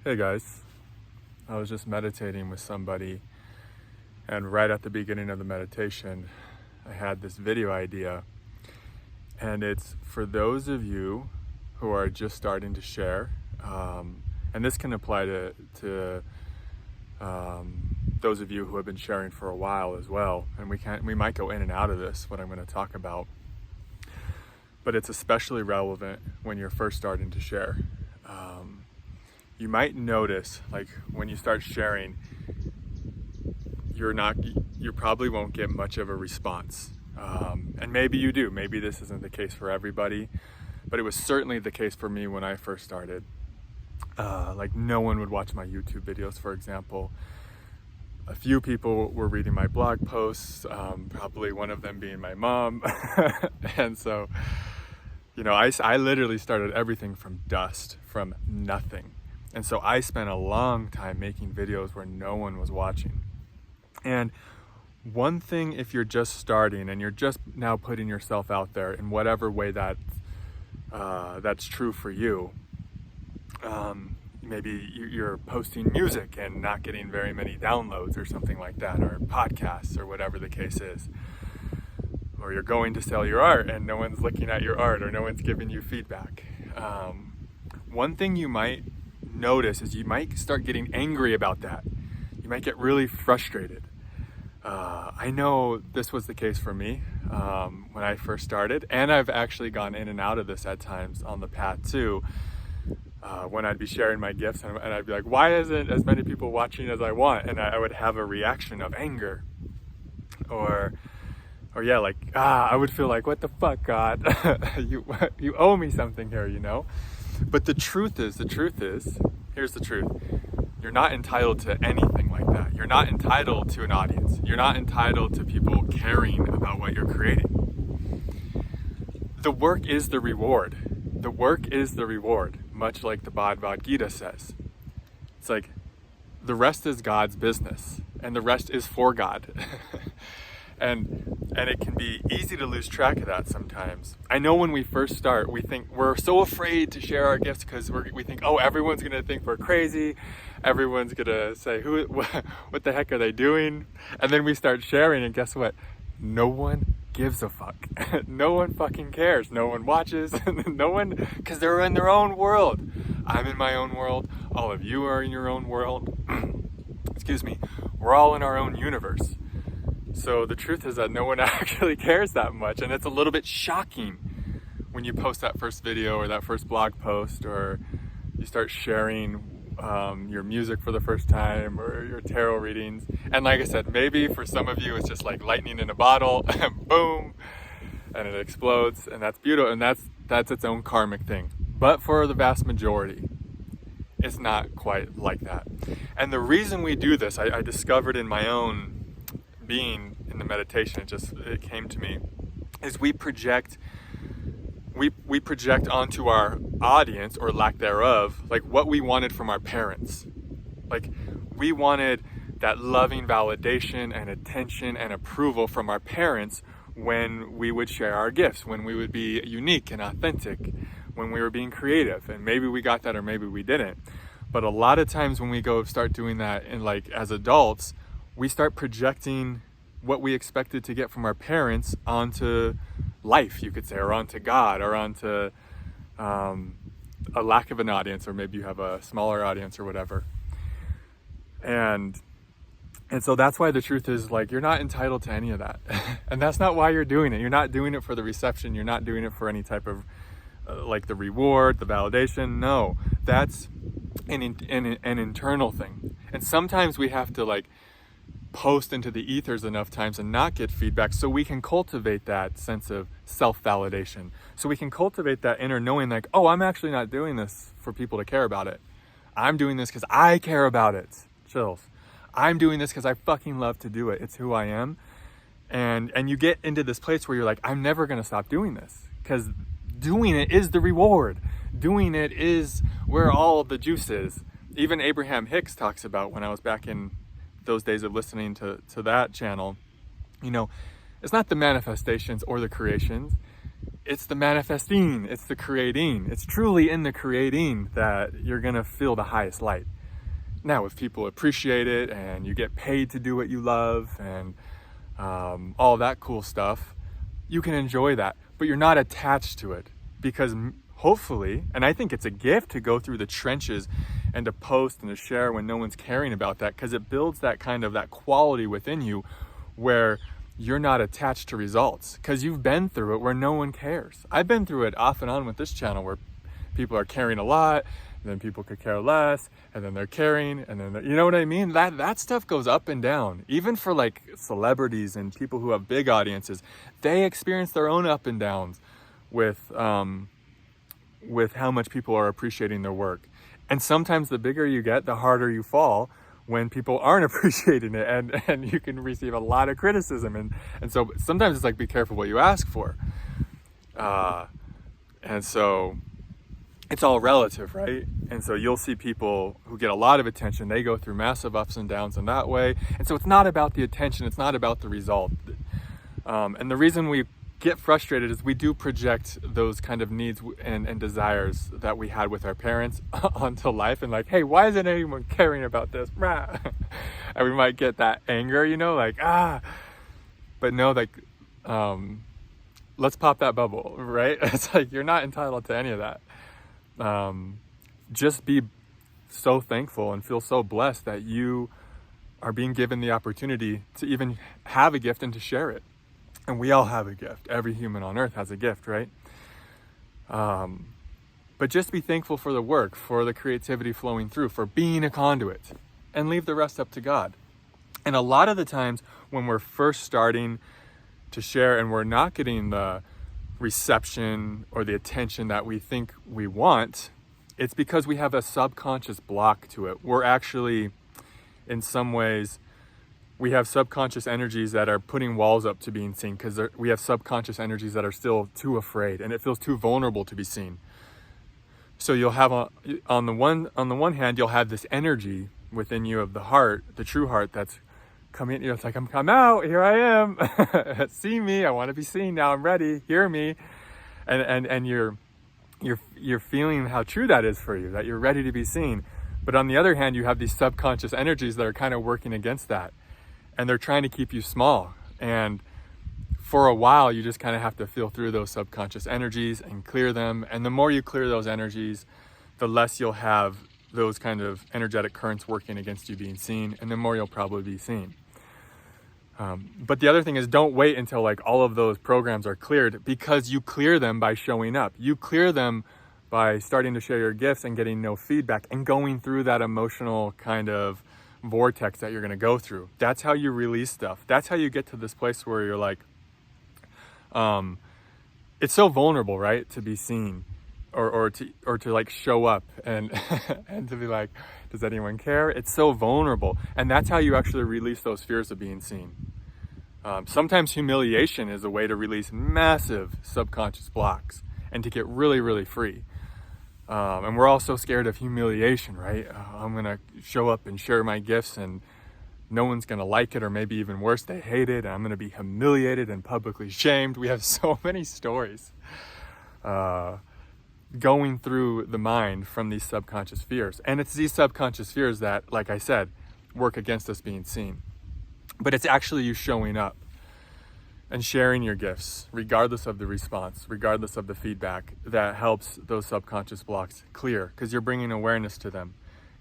Hey guys, I was just meditating with somebody, and right at the beginning of the meditation, I had this video idea, and it's for those of you who are just starting to share, and this can apply to those of you who have been sharing for a while as well, and we might go in and out of this, what I'm going to talk about, but it's especially relevant when you're first starting to share. You might notice, like, when you start sharing, you probably won't get much of a response. And maybe you do. Maybe this isn't the case for everybody, but it was certainly the case for me when I first started. Like, no one would watch my YouTube videos, for example. A few people were reading my blog posts, probably one of them being my mom. And so, I literally started everything from dust, from nothing. And so I spent a long time making videos where no one was watching. And one thing, if you're just starting and you're just now putting yourself out there in whatever way that's true for you, maybe you're posting music and not getting very many downloads or something like that, or podcasts or whatever the case is, or you're going to sell your art and no one's looking at your art or no one's giving you feedback. One thing you might notice is you might start getting angry about that. You might get really frustrated. I know this was the case for me when I first started, and I've actually gone in and out of this at times on the path too. When I'd be sharing my gifts and I'd be like, why isn't as many people watching as I want? And I would have a reaction of anger, or yeah, like, I would feel like, what the fuck, God? you owe me something here, But the truth is, here's the truth. You're not entitled to anything like that. You're not entitled to an audience. You're not entitled to people caring about what you're creating. The work is the reward. The work is the reward, much like the Bhagavad Gita says. It's like, the rest is God's business, and the rest is for God. And it can be easy to lose track of that sometimes. I know when we first start, we think we're so afraid to share our gifts because we think, oh, everyone's going to think we're crazy. Everyone's going to say, what the heck are they doing? And then we start sharing, and guess what? No one gives a fuck. No one fucking cares. No one watches. No one, because they're in their own world. I'm in my own world. All of you are in your own world. Excuse me. We're all in our own universe. So the truth is that no one actually cares that much, and it's a little bit shocking when you post that first video or that first blog post, or you start sharing your music for the first time, or your tarot readings. And like I said, maybe for some of you it's just like lightning in a bottle, and boom, and it explodes, and that's beautiful, and that's its own karmic thing. But for the vast majority, it's not quite like that. And the reason we do this, I discovered in my own being in the meditation, it came to me, is we project onto our audience, or lack thereof, like what we wanted from our parents. Like, we wanted that loving validation and attention and approval from our parents when we would share our gifts, when we would be unique and authentic, when we were being creative. And maybe we got that, or maybe we didn't. But a lot of times when we start doing that, and like as adults, we start projecting what we expected to get from our parents onto life, you could say, or onto God, or onto a lack of an audience, or maybe you have a smaller audience or whatever. And so that's why the truth is, like, you're not entitled to any of that. And that's not why you're doing it. You're not doing it for the reception. You're not doing it for any type of like the reward, the validation. No, that's an internal thing. And sometimes we have to like post into the ethers enough times and not get feedback, so we can cultivate that sense of self-validation. So we can cultivate that inner knowing, like, oh, I'm actually not doing this for people to care about it. I'm doing this because I care about it. Chills. I'm doing this because I fucking love to do it. It's who I am. And you get into this place where you're like, I'm never going to stop doing this, because doing it is the reward. Doing it is where all the juice is. Even Abraham Hicks talks about, when I was back in those days of listening to that channel, it's not the manifestations or the creations. it's the manifesting, it's the creating. It's truly in the creating that you're gonna feel the highest light. Now, if people appreciate it and you get paid to do what you love and all that cool stuff, you can enjoy that, but you're not attached to it, because hopefully, and I think it's a gift to go through the trenches and to post and to share when no one's caring about that, because it builds that kind of that quality within you where you're not attached to results, because you've been through it where no one cares. I've been through it off and on with this channel where people are caring a lot, and then people could care less, and then they're caring, and then you know what I mean? That stuff goes up and down. Even for like celebrities and people who have big audiences, they experience their own up and downs with how much people are appreciating their work. And sometimes the bigger you get, the harder you fall when people aren't appreciating it, and you can receive a lot of criticism. And so sometimes it's like, be careful what you ask for. And so it's all relative, right? And so you'll see people who get a lot of attention, they go through massive ups and downs in that way. And so it's not about the attention, it's not about the result. And the reason we get frustrated is we do project those kind of needs and desires that we had with our parents onto life, and like, hey, why isn't anyone caring about this? And we might get that anger, like, but no, like, let's pop that bubble, right? It's like, you're not entitled to any of that. Just be so thankful and feel so blessed that you are being given the opportunity to even have a gift and to share it. And we all have a gift. Every human on earth has a gift, right? But just be thankful for the work, for the creativity flowing through, for being a conduit, and leave the rest up to God. And a lot of the times when we're first starting to share and we're not getting the reception or the attention that we think we want, it's because we have a subconscious block to it. We're actually, in some ways, we have subconscious energies that are putting walls up to being seen, because we have subconscious energies that are still too afraid, and it feels too vulnerable to be seen. So you'll have on the one hand, you'll have this energy within you of the heart, the true heart, that's coming. It's like, I'm out. Here I am. See me. I want to be seen now. I'm ready. Hear me. And you're feeling how true that is for you, that you're ready to be seen. But on the other hand, you have these subconscious energies that are kind of working against that. And they're trying to keep you small. And for a while, you just kind of have to feel through those subconscious energies and clear them. And the more you clear those energies, the less you'll have those kind of energetic currents working against you being seen, and the more you'll probably be seen. But the other thing is, don't wait until like all of those programs are cleared, because you clear them by showing up. You clear them by starting to share your gifts and getting no feedback and going through that emotional kind of vortex that you're going to go through. That's how you release stuff. That's how you get to this place where you're like, it's so vulnerable, right? To be seen or to like show up and and to be like, does anyone care? It's so vulnerable. And that's how you actually release those fears of being seen. Sometimes humiliation is a way to release massive subconscious blocks and to get really, really free. And we're all so scared of humiliation, right? I'm going to show up and share my gifts and no one's going to like it, or maybe even worse, they hate it, and I'm going to be humiliated and publicly shamed. We have so many stories going through the mind from these subconscious fears. And it's these subconscious fears that, like I said, work against us being seen. But it's actually you showing up and sharing your gifts, regardless of the response, regardless of the feedback, that helps those subconscious blocks clear, because you're bringing awareness to them.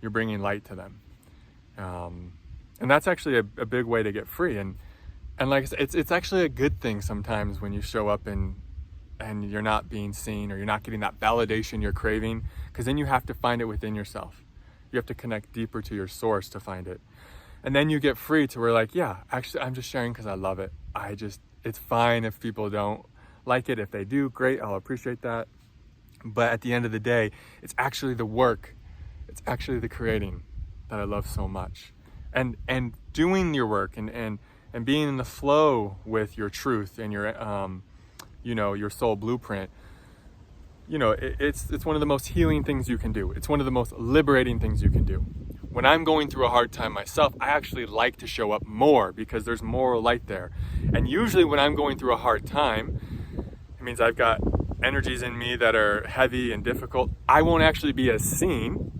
You're bringing light to them. And that's actually a big way to get free. And like I said, it's actually a good thing sometimes when you show up and you're not being seen, or you're not getting that validation you're craving, because then you have to find it within yourself. You have to connect deeper to your source to find it. And then you get free to where like, yeah, actually I'm just sharing because I love it. It's fine if people don't like it. If they do, great, I'll appreciate that. But at the end of the day, it's actually the work, it's actually the creating that I love so much. And doing your work and being in the flow with your truth and your your soul blueprint, it's one of the most healing things you can do. It's one of the most liberating things you can do. When I'm going through a hard time myself, I actually like to show up more because there's more light there. And usually when I'm going through a hard time, It means I've got energies in me that are heavy and difficult. I won't actually be as seen,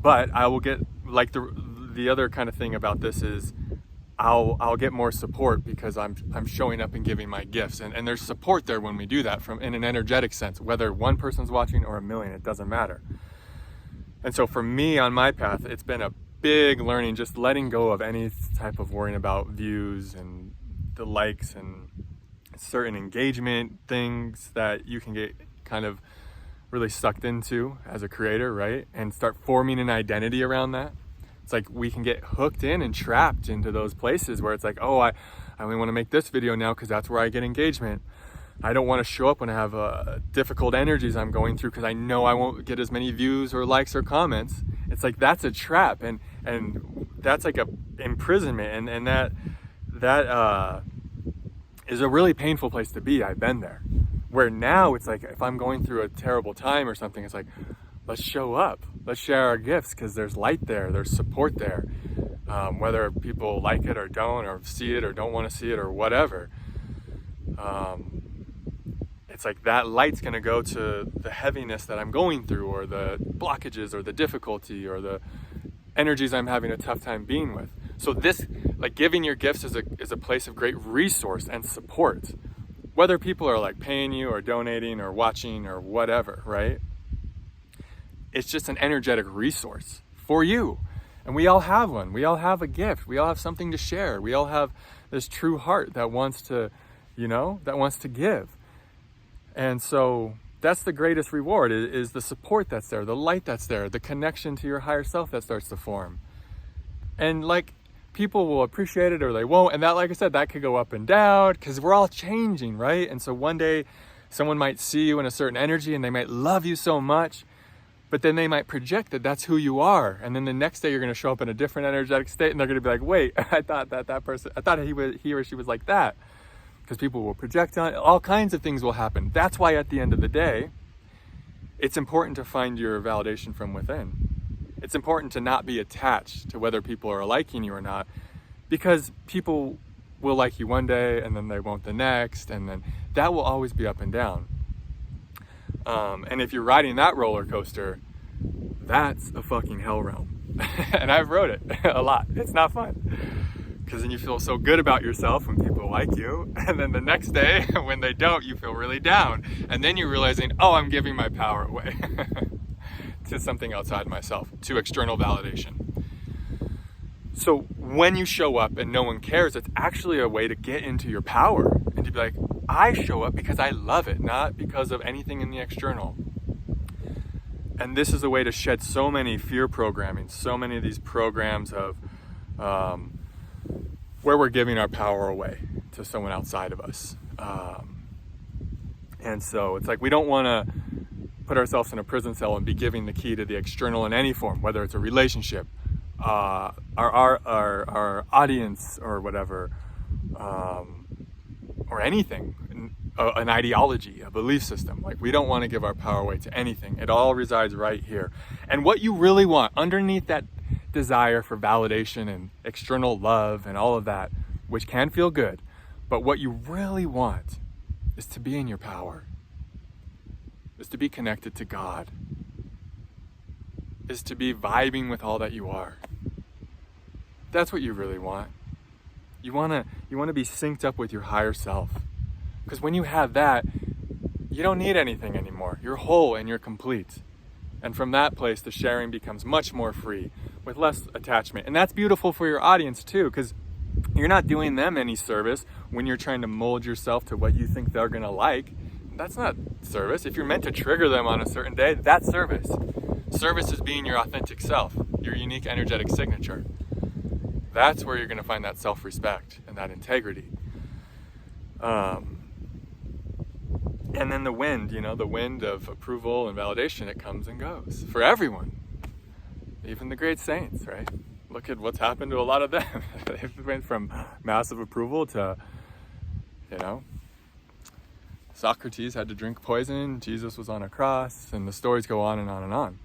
but I will get, like, the other kind of thing about this is I'll get more support because I'm showing up and giving my gifts, and there's support there when we do that from in an energetic sense, whether one person's watching or a million, it doesn't matter. And so for me on my path, it's been a big learning, just letting go of any type of worrying about views and the likes and certain engagement things that you can get kind of really sucked into as a creator, right? And start forming an identity around that. It's like we can get hooked in and trapped into those places where it's like, oh, I only want to make this video now because that's where I get engagement. I don't want to show up when I have difficult energies I'm going through because I know I won't get as many views or likes or comments. It's like that's a trap, and that's like a imprisonment, and that is a really painful place to be. I've been there. Where now it's like if I'm going through a terrible time or something, it's like, let's show up. Let's share our gifts because there's light there, there's support there. Whether people like it or don't, or see it or don't want to see it or whatever. It's like that light's going to go to the heaviness that I'm going through, or the blockages, or the difficulty, or the energies I'm having a tough time being with. So this, like, giving your gifts is a place of great resource and support. Whether people are like paying you or donating or watching or whatever, right? It's just an energetic resource for you. And we all have one. We all have a gift. We all have something to share. We all have this true heart that wants to, that wants to give. And so that's the greatest reward is the support that's there, the light that's there, the connection to your higher self that starts to form. And like, people will appreciate it or they won't. And that, like I said, that could go up and down because we're all changing, right? And so one day someone might see you in a certain energy and they might love you so much, but then they might project that that's who you are. And then the next day you're going to show up in a different energetic state and they're going to be like, wait, I thought he or she was like that. Because people will project on it. All kinds of things will happen. That's why at the end of the day, it's important to find your validation from within. It's important to not be attached to whether people are liking you or not, because people will like you one day and then they won't the next, and then that will always be up and down. And if you're riding that roller coaster, that's a fucking hell realm. And I've rode it a lot. It's not fun. Because then you feel so good about yourself when people like you. And then the next day, when they don't, you feel really down. And then you're realizing, oh, I'm giving my power away to something outside myself, to external validation. So when you show up and no one cares, it's actually a way to get into your power and to be like, I show up because I love it, not because of anything in the external. And this is a way to shed so many fear programming, so many of these programs of where we're giving our power away to someone outside of us. And so it's like we don't want to put ourselves in a prison cell and be giving the key to the external in any form, whether it's a relationship, our audience or whatever, or anything, an ideology, a belief system. Like, we don't want to give our power away to anything. It all resides right here. And what you really want underneath that desire for validation and external love and all of that, which can feel good, but what you really want is to be in your power, is to be connected to God, is to be vibing with all that you are. That's what you really want. You want to be synced up with your higher self, because when you have that, you don't need anything anymore. You're whole and you're complete. And from that place, the sharing becomes much more free, with less attachment. And that's beautiful for your audience too, because you're not doing them any service when you're trying to mold yourself to what you think they're gonna like. That's not service. If you're meant to trigger them on a certain day, that's service. Service is being your authentic self, your unique energetic signature. That's where you're gonna find that self-respect and that integrity. And then the wind, the wind of approval and validation, it comes and goes for everyone. Even the great saints, right? Look at what's happened to a lot of them. They went from massive approval to, Socrates had to drink poison, Jesus was on a cross, and the stories go on and on and on.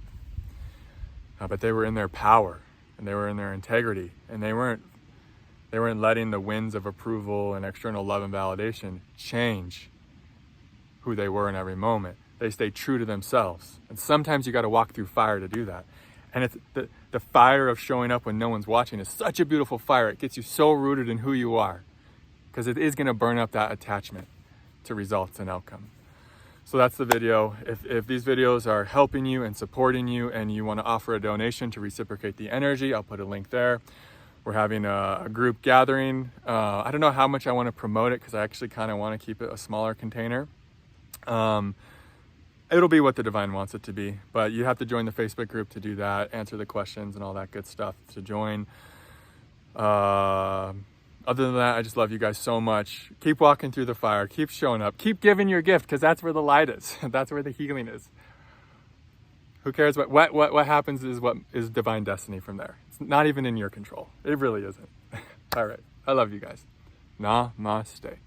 But they were in their power, and they were in their integrity, and they weren't letting the winds of approval and external love and validation change who they were in every moment. They stay true to themselves. And sometimes you got to walk through fire to do that. And it's the fire of showing up when no one's watching is such a beautiful fire. It gets you so rooted in who you are, because it is going to burn up that attachment to results and outcome. So that's the video. If these videos are helping you and supporting you and you want to offer a donation to reciprocate the energy, I'll put a link there. We're having a group gathering. I don't know how much I want to promote it because I actually kind of want to keep it a smaller container. It'll be what the divine wants it to be, but you have to join the Facebook group to do that, answer the questions and all that good stuff to join. Other than that, I just love you guys so much. Keep walking through the fire, keep showing up, keep giving your gift, because that's where the light is. That's where the healing is. Who cares what happens is what is divine destiny from there. It's not even in your control. It really isn't. All right. I love you guys. Namaste.